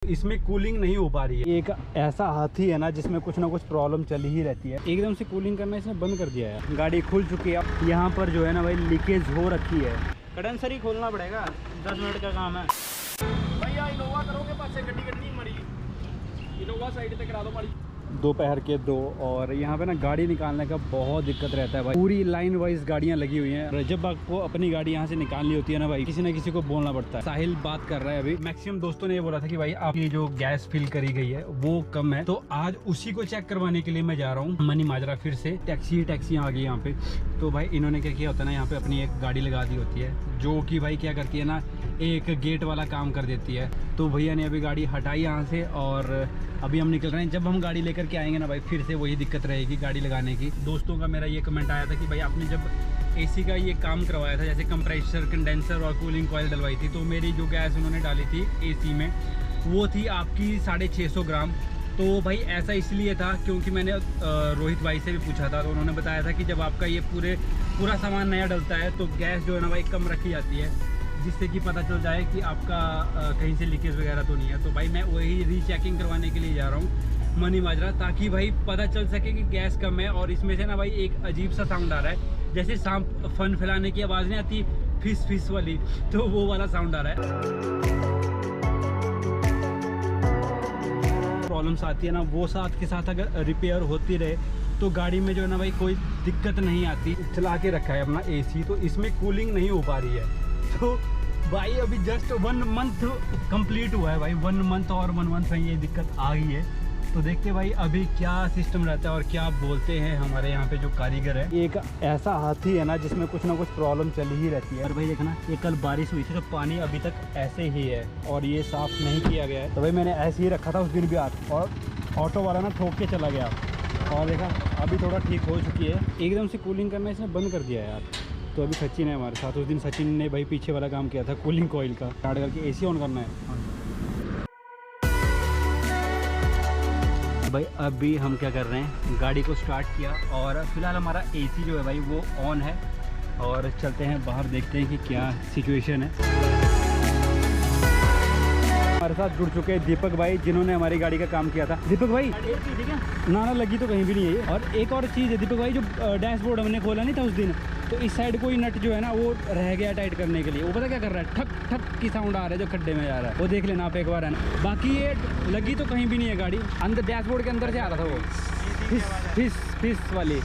इसमें कूलिंग नहीं हो पा रही है। एक ऐसा हाथी है ना जिसमें कुछ ना कुछ प्रॉब्लम चल ही रहती है। एकदम से कूलिंग करना इसने बंद कर दिया है। गाड़ी खुल चुकी है। यहाँ पर जो है ना भाई लीकेज हो रखी है। कंडेंसर ही खोलना पड़ेगा, 10 मिनट का काम है। भैया इनोवा करोगे पासे गड्डी नहीं मरी, इनोवा साइड पे करा दो माड़ी। दोपहर के 2 और यहाँ पे ना गाड़ी निकालने का बहुत दिक्कत रहता है भाई। पूरी लाइन वाइज गाड़ियाँ लगी हुई हैं। जब आपको अपनी गाड़ी यहाँ से निकालनी होती है ना भाई, किसी ना किसी को बोलना पड़ता है। साहिल बात कर रहा है अभी। मैक्सिमम दोस्तों ने ये बोला था कि भाई आपकी जो गैस फिल करी गई है वो कम है, तो आज उसी को चेक करवाने के लिए मैं जा रहा हूँ मनी माजरा। फिर से टैक्सी आ गई यहाँ पे। तो भाई इन्होंने क्या किया होता है ना, यहाँ पे अपनी एक गाड़ी लगा दी होती है जो कि भाई क्या करती है ना, एक गेट वाला काम कर देती है। तो भैया ने अभी गाड़ी हटाई यहाँ से और अभी हम निकल रहे हैं। जब हम गाड़ी लेकर के आएंगे ना भाई, फिर से वही दिक्कत रहेगी गाड़ी लगाने की। दोस्तों का मेरा ये कमेंट आया था कि भाई आपने जब एसी का ये काम करवाया था, जैसे कंप्रेसर, कंडेंसर और कूलिंग कॉइल डलवाई थी, तो मेरी जो गैस उन्होंने डाली थी एसी में वो थी आपकी 650 ग्राम। तो भाई ऐसा इसलिए था क्योंकि मैंने रोहित भाई से भी पूछा था, तो उन्होंने बताया था कि जब आपका ये पूरा सामान नया डलता है तो गैस जो है ना भाई कम रखी जाती है, जिससे कि पता चल जाए कि आपका कहीं से लीकेज वगैरह तो नहीं है। तो भाई मैं वही रीचेकिंग करवाने के लिए जा रहा हूँ मनी माजरा, ताकि भाई पता चल सके कि गैस कम है। और इसमें से ना भाई एक अजीब सा साउंड आ रहा है, जैसे सांप फन फैलाने की आवाज़ नहीं आती, फिस फिस वाली, तो वो वाला साउंड आ रहा है। प्रॉब्लम्स आती है ना, वो साथ के साथ अगर रिपेयर होती रहे तो गाड़ी में जो है ना भाई कोई दिक्कत नहीं आती। चला के रखा है अपना एसी, तो इसमें कूलिंग नहीं हो पा रही है। तो भाई अभी जस्ट 1 मंथ कंप्लीट हुआ है भाई, 1 मंथ और 1 मंथ में ये दिक्कत आ गई है। तो देखते भाई अभी क्या सिस्टम रहता है और क्या बोलते हैं हमारे यहाँ पे जो कारीगर है। एक ऐसा हाथी है ना जिसमें कुछ ना कुछ प्रॉब्लम चल ही रहती है। और भाई देखना, ये कल बारिश हुई थी तो पानी अभी तक ऐसे ही है और ये साफ़ नहीं किया गया है। तो भाई मैंने ऐसे ही रखा था उस दिन भी आज, और ऑटो वाला ना ठोक के चला गया और देखा अभी थोड़ा ठीक हो चुकी है। एकदम से कूलिंग करना इसने बंद कर दिया है यार। तो अभी सचिन है हमारे साथ। उस दिन सचिन ने भाई पीछे वाला काम किया था कूलिंग कॉइल का, स्टार्ट करके एसी ऑन करना है। भाई अभी हम क्या कर रहे हैं, गाड़ी को स्टार्ट किया और फिलहाल हमारा एसी जो है भाई वो ऑन है। और चलते हैं बाहर, देखते हैं कि क्या सिचुएशन है। हमारे साथ जुड़ चुके हैं दीपक भाई, जिन्होंने हमारी गाड़ी का काम किया था। दीपक भाई ठीक है ना, लगी तो कहीं भी नहीं है ये। और एक और चीज़ है दीपक भाई, जो डैशबोर्ड हमने खोला नहीं था उस दिन, तो इस साइड कोई नट जो है ना वो रह गया टाइट करने के लिए। वो पता क्या कर रहा है, ठक ठक की साउंड आ रहा है जो खड्डे में जा रहा है, वो देख लेना आप एक बार है ना। बाकी ये लगी तो कहीं भी नहीं है गाड़ी, अंदर डैशबोर्ड के अंदर से आ रहा था वो फिस वाली।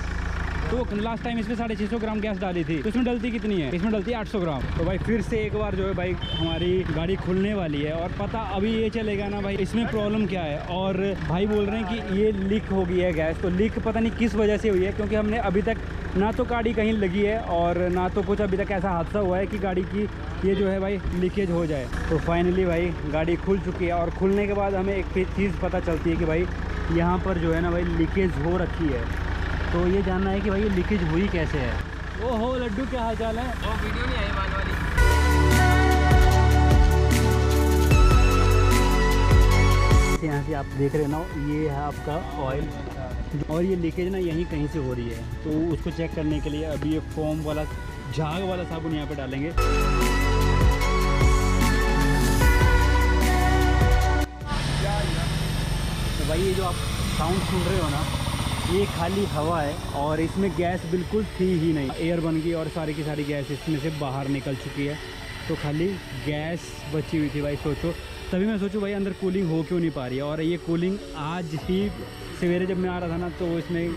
तो लास्ट टाइम इसमें 650 ग्राम गैस डाली थी, तो इसमें डलती कितनी है, इसमें डलती है 800 ग्राम। तो भाई फिर से एक बार जो है भाई हमारी गाड़ी खुलने वाली है और पता अभी ये चलेगा ना भाई इसमें प्रॉब्लम क्या है। और भाई बोल रहे हैं कि ये लीक हो गई है गैस। तो लीक पता नहीं किस वजह से हुई है, क्योंकि हमने अभी तक ना तो गाड़ी कहीं लगी है और ना तो कुछ अभी तक ऐसा हादसा हुआ है कि गाड़ी की ये जो है भाई लीकेज हो जाए। तो फाइनली भाई गाड़ी खुल चुकी है और खुलने के बाद हमें एक चीज़ पता चलती है कि भाई यहाँ पर जो है ना भाई लीकेज हो रखी है। तो ये जानना है कि भाई ये लीकेज हुई कैसे है। ओहो लड्डू, क्या हाल चाल है? वो वीडियो नहीं आई मान वाली। यहाँ से आप देख रहे ना, ये है आपका ऑयल और ये लीकेज ना यहीं कहीं से हो रही है। तो उसको चेक करने के लिए अभी ये फोम वाला झाग वाला साबुन यहाँ पे डालेंगे। तो भाई ये जो आप साउंड सुन रहे हो ना, ये खाली हवा है और इसमें गैस बिल्कुल थी ही नहीं। एयर बन गई और सारी की सारी गैस इसमें से बाहर निकल चुकी है। तो खाली गैस बची हुई थी भाई। सोचो, तभी मैं सोचूं भाई अंदर कूलिंग हो क्यों नहीं पा रही है। और ये कूलिंग आज ही सवेरे जब मैं आ रहा था ना, तो इसमें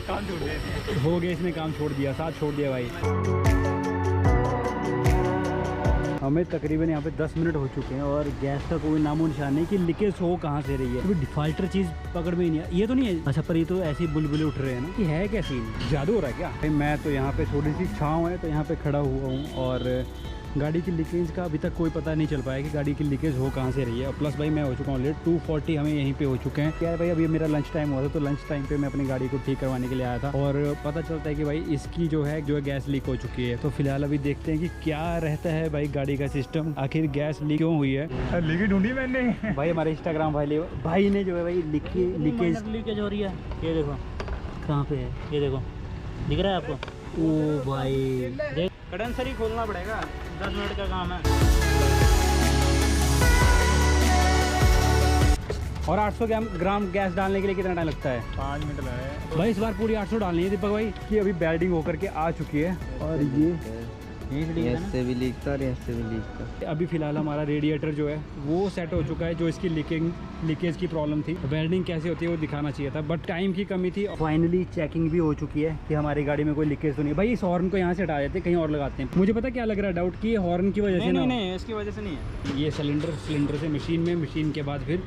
काम छोड़ दिया, हो गया, इसने काम छोड़ दिया, साथ छोड़ दिया भाई। हमें तकरीबन यहाँ पे 10 मिनट हो चुके हैं और गैस का कोई नामो निशान नहीं कि लीकेज हो कहाँ से रही है। तो डिफॉल्टर चीज़ पकड़ में ही नहीं है। ये तो नहीं है अच्छा, पर ये तो ऐसे ही बुलबुले उठ रहे हैं ना, कि है क्या सीन, जादू हो रहा है क्या भाई। मैं तो यहाँ पे थोड़ी सी छाँव है तो यहाँ पे खड़ा हुआ हूँ और गाड़ी की लीकेज का अभी तक कोई पता नहीं चल पाया कि गाड़ी की लीकेज हो कहाँ से रही है। और प्लस भाई मैं हो चुका हूँ लेट, 2:40 हमें यहीं पे हो चुके हैं। क्या है भाई, अभी मेरा लंच टाइम हुआ था, तो लंच टाइम पे मैं अपनी गाड़ी को ठीक करवाने के लिए आया था और पता चलता है कि भाई इसकी जो है गैस लीक हो चुकी है। तो फिलहाल अभी देखते हैं कि क्या रहता है भाई गाड़ी का सिस्टम, आखिर गैस लीक क्यों हुई है। लीकेज ढूंढी मैंने भाई हमारे इंस्टाग्राम भाई ने जो है भाई लीकेज हो रही है। ये देखो कहाँ पे है, ये देखो दिख रहा है आपको। ओ भाई देख, कंडेंसर ही खोलना पड़ेगा, 10 मिनट का काम है। और 800 ग्राम गैस डालने के लिए कितना टाइम लगता है? 5 मिनट लगे भाई इस बार पूरी 800 डालनी है दीपक भाई। कि अभी बेल्डिंग होकर के आ चुकी है और ये ऐसे भी लीक था और ऐसे भी लीक था। अभी फिलहाल हमारा रेडिएटर जो है वो सेट हो चुका है, जो इसकी लीकेज की प्रॉब्लम थी। वेल्डिंग कैसे होती है वो दिखाना चाहिए था, बट टाइम की कमी थी। फाइनली चेकिंग भी हो चुकी है कि हमारी गाड़ी में कोई लीकेज तो नहीं। भाई इस हॉर्न को यहाँ से हटा देते, कहीं और लगाते हैं। मुझे पता क्या लग रहा है डाउट कि ये हॉर्न की वजह से नहीं, इसकी वजह से नहीं है। ये सिलेंडर से मशीन के बाद फिर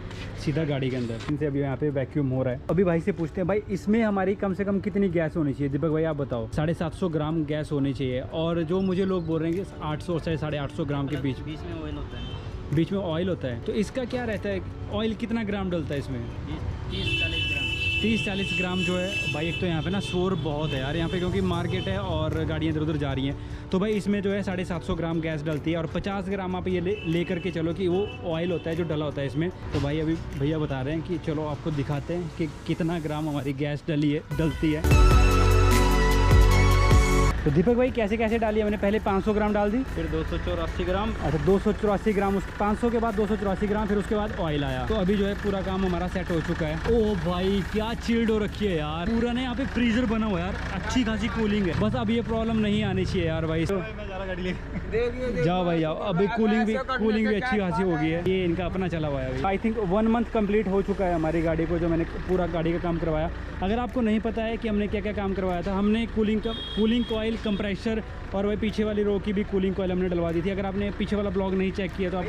सीधा गाड़ी के अंदर। इनसे अभी यहाँ पे वैक्यूम हो रहा है। अभी भाई से पूछते हैं, भाई इसमें हमारी कम से कम कितनी गैस होनी चाहिए? दीपक भाई आप बताओ। 750 ग्राम गैस होनी चाहिए। और जो मुझे लोग बोल रहे हैं कि 800 से 850 ग्राम के बीच में ऑयल होता है। बीच में ऑयल होता है, तो इसका क्या रहता है? ऑयल कितना ग्राम डलता है इसमें? 30-40 ग्राम। 30-40 ग्राम जो है भाई। एक तो यहाँ पे ना शोर बहुत है यार यहाँ पे, क्योंकि मार्केट है और गाड़ियाँ इधर उधर जा रही हैं। तो भाई इसमें जो है 750 ग्राम गैस डलती है और 50 ग्राम आप ये ले करके चलो कि वो ऑयल होता है जो डला होता है इसमें। तो भाई अभी भैया बता रहे हैं कि चलो आपको दिखाते हैं कि कितना ग्राम हमारी गैस डलती है। तो दीपक भाई कैसे कैसे डाली है? मैंने पहले 500 ग्राम डाल दी, फिर 284 ग्राम। अच्छा 284 ग्राम, उस 500 के बाद 284 ग्राम, फिर उसके बाद ऑयल आया। तो अभी जो है पूरा काम हमारा सेट हो चुका है। ओ भाई क्या चिल्ड हो रखी है यार, पूरा ना यहाँ पे फ्रीजर बना हुआ है यार, अच्छी खासी कूलिंग है। बस अब ये प्रॉब्लम नहीं आनी चाहिए यार भाई। तो जाओ भाई जाओ, अभी कूलिंग भी अच्छी खासी हो गई है। ये इनका अपना चला हुआ है। आई थिंक 1 मंथ कंप्लीट हो चुका है हमारी गाड़ी को, जो मैंने पूरा गाड़ी का काम करवाया। अगर आपको नहीं पता है कि हमने क्या क्या काम करवाया था, हमने कूलिंग कॉइल, कंप्रेसर और वही पीछे वाली रो की भी कूलिंग कॉइल हमने डलवा दी थी। अगर आपने पीछे वाला ब्लॉग नहीं चेक किया तो आप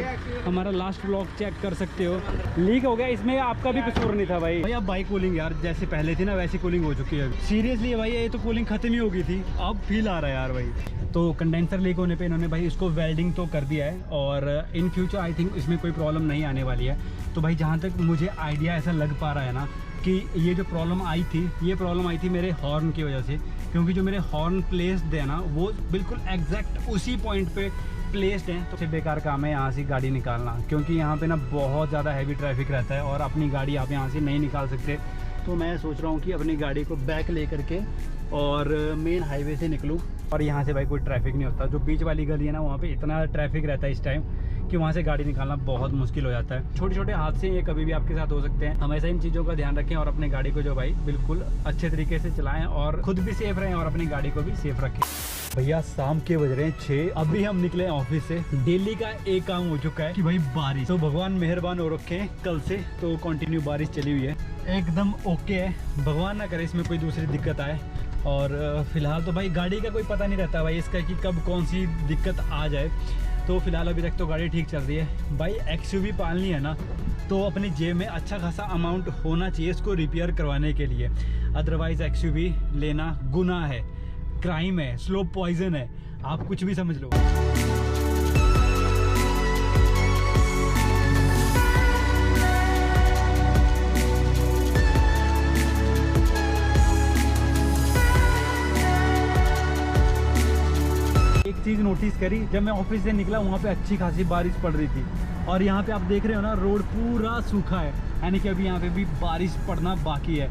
हमारा लास्ट ब्लॉग चेक कर सकते हो। लीक हो गया, इसमें आपका भी कसूर नहीं था भाई। अब भाई कूलिंग यार जैसे पहले थी ना वैसी कूलिंग हो चुकी है। सीरियसली भाई ये तो कूलिंग खत्म ही हो गई थी, अब फील आ रहा है यार भाई। तो कंडेंसर लीक होने पे इन्होंने भाई इसको वेल्डिंग तो कर दिया है और इन फ्यूचर आई थिंक इसमें कोई प्रॉब्लम नहीं आने वाली है। तो भाई जहाँ तक मुझे आइडिया ऐसा लग पा रहा है ना कि ये जो प्रॉब्लम आई थी, ये प्रॉब्लम आई थी मेरे हॉर्न की वजह से, क्योंकि जो मेरे हॉर्न प्लेस्ड है ना वो बिल्कुल एग्जैक्ट उसी पॉइंट पे प्लेस्ड हैं। तो बेकार काम है यहाँ से गाड़ी निकालना, क्योंकि यहाँ पे ना बहुत ज़्यादा हैवी ट्रैफिक रहता है और अपनी गाड़ी आप यहाँ से नहीं निकाल सकते। तो मैं सोच रहा हूँ कि अपनी गाड़ी को बैक ले करके और मेन हाईवे से निकलूँ और यहाँ से भाई कोई ट्रैफिक नहीं होता। जो बीच वाली गली है ना वहाँ पे इतना ट्रैफिक रहता है इस टाइम कि वहाँ से गाड़ी निकालना बहुत मुश्किल हो जाता है। छोटे छोटे हादसे ये कभी भी आपके साथ हो सकते हैं। हमेशा इन चीज़ों का ध्यान रखें और अपने गाड़ी को जो भाई बिल्कुल अच्छे तरीके से चलाएं और खुद भी सेफ रहें और अपनी गाड़ी को भी सेफ रखें। भैया शाम के बज रहे हैं 6, अभी हम निकले ऑफिस से। डेली का एक काम हो चुका है कि भाई बारिश, तो भगवान मेहरबान हो रखे हैं। कल से तो कंटिन्यू बारिश चली हुई है, एकदम ओके है। भगवान ना करे इसमें कोई दूसरी दिक्कत आए। और फिलहाल तो भाई गाड़ी का कोई पता नहीं रहता भाई इसका कि कब कौन सी दिक्कत आ जाए। तो फिलहाल अभी तक तो गाड़ी ठीक चल रही है। भाई एक्सयूवी पालनी है ना तो अपनी जेब में अच्छा खासा अमाउंट होना चाहिए इसको रिपेयर करवाने के लिए। अदरवाइज एक्सयूवी लेना गुनाह है, क्राइम है, स्लो पॉइजन है, आप कुछ भी समझ लो। एक चीज़ नोटिस करी, जब मैं ऑफिस से निकला वहाँ पे अच्छी खासी बारिश पड़ रही थी और यहाँ पे आप देख रहे हो ना रोड पूरा सूखा है, यानी कि अभी यहाँ पे भी बारिश पड़ना बाकी है।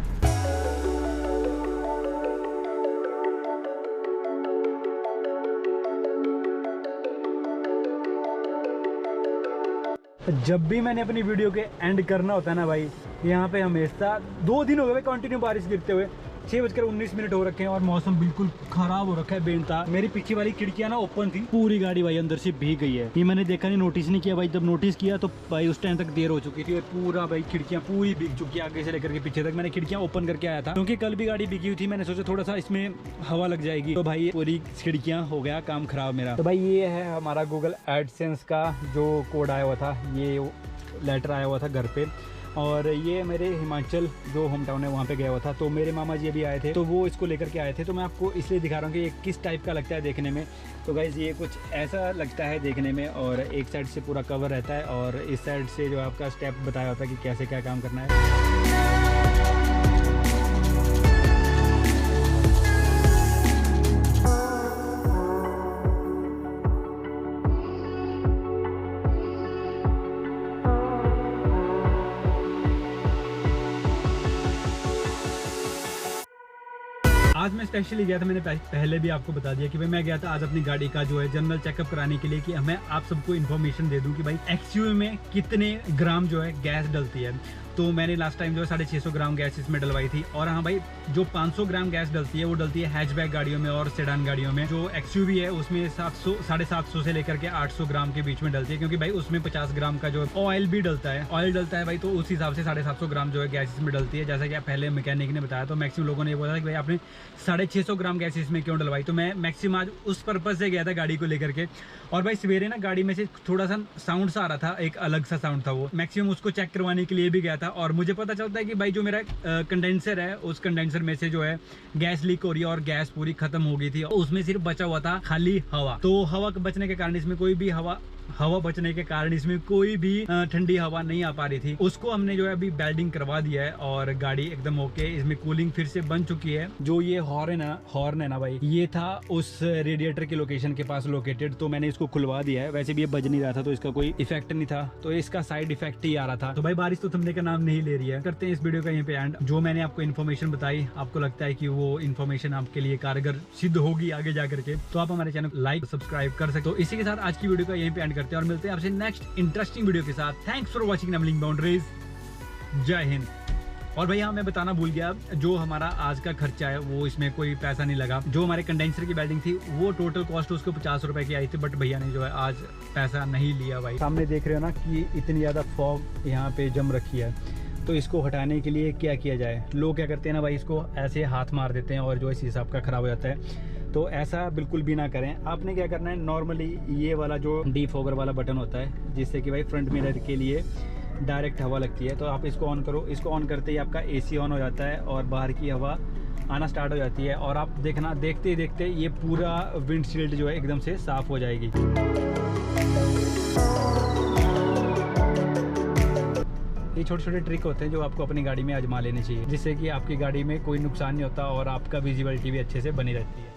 जब भी मैंने अपनी वीडियो के एंड करना होता है ना भाई, यहाँ पे हमेशा 2 दिन हो गए कंटिन्यू बारिश गिरते हुए। 6:19 हो रखे हैं और मौसम बिल्कुल खराब हो रखा है बेनता। मेरी पीछे वाली खिड़कियां ना ओपन थी, पूरी गाड़ी भाई अंदर से भीग गई है। ये मैंने देखा नहीं, नोटिस नहीं किया भाई। जब नोटिस किया तो भाई उस टाइम तक देर हो चुकी थी और पूरा भाई खिड़कियां पूरी भीग चुकी है आगे से लेकर के पीछे तक। मैंने खिड़कियां ओपन करके आया था क्योंकि कल भी गाड़ी भीगी हुई थी। मैंने सोचा थोड़ा सा इसमें हवा लग जाएगी, तो भाई पूरी खिड़कियां हो गया काम खराब मेरा। तो भाई ये है हमारा गूगल एडसेंस का जो कोड आया हुआ था, ये लेटर आया हुआ था घर पे। और ये मेरे हिमाचल जो होम टाउन है वहाँ पे गया हुआ था, तो मेरे मामा जी भी आए थे तो वो इसको लेकर के आए थे। तो मैं आपको इसलिए दिखा रहा हूँ कि ये किस टाइप का लगता है देखने में। तो गाइज़ ये कुछ ऐसा लगता है देखने में और एक साइड से पूरा कवर रहता है और इस साइड से जो आपका स्टेप बताया होता है कि कैसे क्या काम करना है। आज मैं स्पेशली गया था, मैंने पहले भी आपको बता दिया कि भाई मैं गया था आज अपनी गाड़ी का जो है जनरल चेकअप कराने के लिए, कि मैं आप सबको इन्फॉर्मेशन दे दूं कि भाई एक्सयूवी में कितने ग्राम जो है गैस डलती है। तो मैंने लास्ट टाइम जो है 650 ग्राम गैस इसमें डलवाई थी। और हाँ भाई, जो 500 ग्राम गैस डलती है वो डलती है हैचबैक गाड़ियों में और सेडान गाड़ियों में। जो एक्सयूवी है उसमें 750 से लेकर के 800 ग्राम के बीच में डलती है, क्योंकि भाई उसमें 50 ग्राम का जो ऑयल भी डलता है, ऑयल डलता है भाई, तो उस हिसाब से 750 ग्राम जो है गैस इसमें डलती है। जैसा कि पहले मैकेनिक ने बताया, तो मैक्सिमम लोगों ने ये बोला कि भाई आपने 650 ग्राम गैस इसमें क्यों डलवाई। तो मैं मैक्सिमम आज उस पर्पज से गया था गाड़ी को लेकर के। और भाई सवेरे ना गाड़ी में से थोड़ा सा साउंड सा आ रहा था, एक अलग सा साउंड था, वो मैक्सिमम उसको चेक करवाने के लिए भी गया था। और मुझे पता चलता है कि भाई जो मेरा कंडेंसर है, उस कंडेंसर में से जो है गैस लीक हो रही है और गैस पूरी खत्म हो गई थी। उसमें सिर्फ बचा हुआ था खाली हवा। तो हवा बचने के कारण इसमें कोई भी हवा बचने के कारण इसमें कोई भी ठंडी हवा नहीं आ पा रही थी। उसको हमने जो है अभी बेल्डिंग करवा दिया है और गाड़ी एकदम ओके, इसमें कूलिंग फिर से बन चुकी है। जो ये हॉर्न है ना भाई, ये था उस रेडिएटर के लोकेशन के पास लोकेटेड, तो मैंने इसको खुलवा दिया है। वैसे भी ये बज नहीं रहा था तो इसका कोई इफेक्ट नहीं था, तो इसका साइड इफेक्ट ही आ रहा था। तो भाई बारिश तो थमने का नाम नहीं ले रही है। करते हैं इस वीडियो का यहीं पे एंड। जो मैंने आपको इन्फॉर्मेशन बताई, आपको लगता है कि वो इन्फॉर्मेशन आपके लिए कारगर सिद्ध होगी आगे जाकर के, तो आप हमारे चैनल लाइक सब्सक्राइब कर सकते हो। इसी के साथ आज की वीडियो का यहीं पे एंड करते हैं और मिलते हैं आपसे नेक्स्ट इंटरेस्टिंग वीडियो के साथ। थैंक्स फॉर वॉचिंग नमलिंग बाउंड्रीज। जय हिंद। और भैया मैं बताना भूल गया, जो हमारा आज का खर्चा है वो इसमें कोई पैसा नहीं लगा। जो हमारे कंडेंसर की बेल्डिंग थी वो टोटल कॉस्ट उसको 50 रुपए की आई थी, बट भैया ने जो है आज पैसा नहीं लिया। भाई सामने देख रहे हो ना कि इतनी ज़्यादा फॉग यहाँ पे जम रखी है, तो इसको हटाने के लिए क्या किया जाए। लोग क्या करते हैं ना भाई, इसको ऐसे हाथ मार देते हैं और जो इस हिसाब का ख़राब हो जाता है। तो ऐसा बिल्कुल भी ना करें। आपने क्या करना है, नॉर्मली ये वाला जो डीफॉगर वाला बटन होता है, जिससे कि भाई फ्रंट मिरर के लिए डायरेक्ट हवा लगती है, तो आप इसको ऑन करो। इसको ऑन करते ही आपका एसी ऑन हो जाता है और बाहर की हवा आना स्टार्ट हो जाती है। और आप देखना, देखते ही देखते ये पूरा विंडशील्ड जो है एकदम से साफ़ हो जाएगी। ये छोटे छोटे ट्रिक होते हैं जो आपको अपनी गाड़ी में आजमा लेने चाहिए, जिससे कि आपकी गाड़ी में कोई नुकसान नहीं होता और आपका विजिबिलिटी भी अच्छे से बनी रहती है।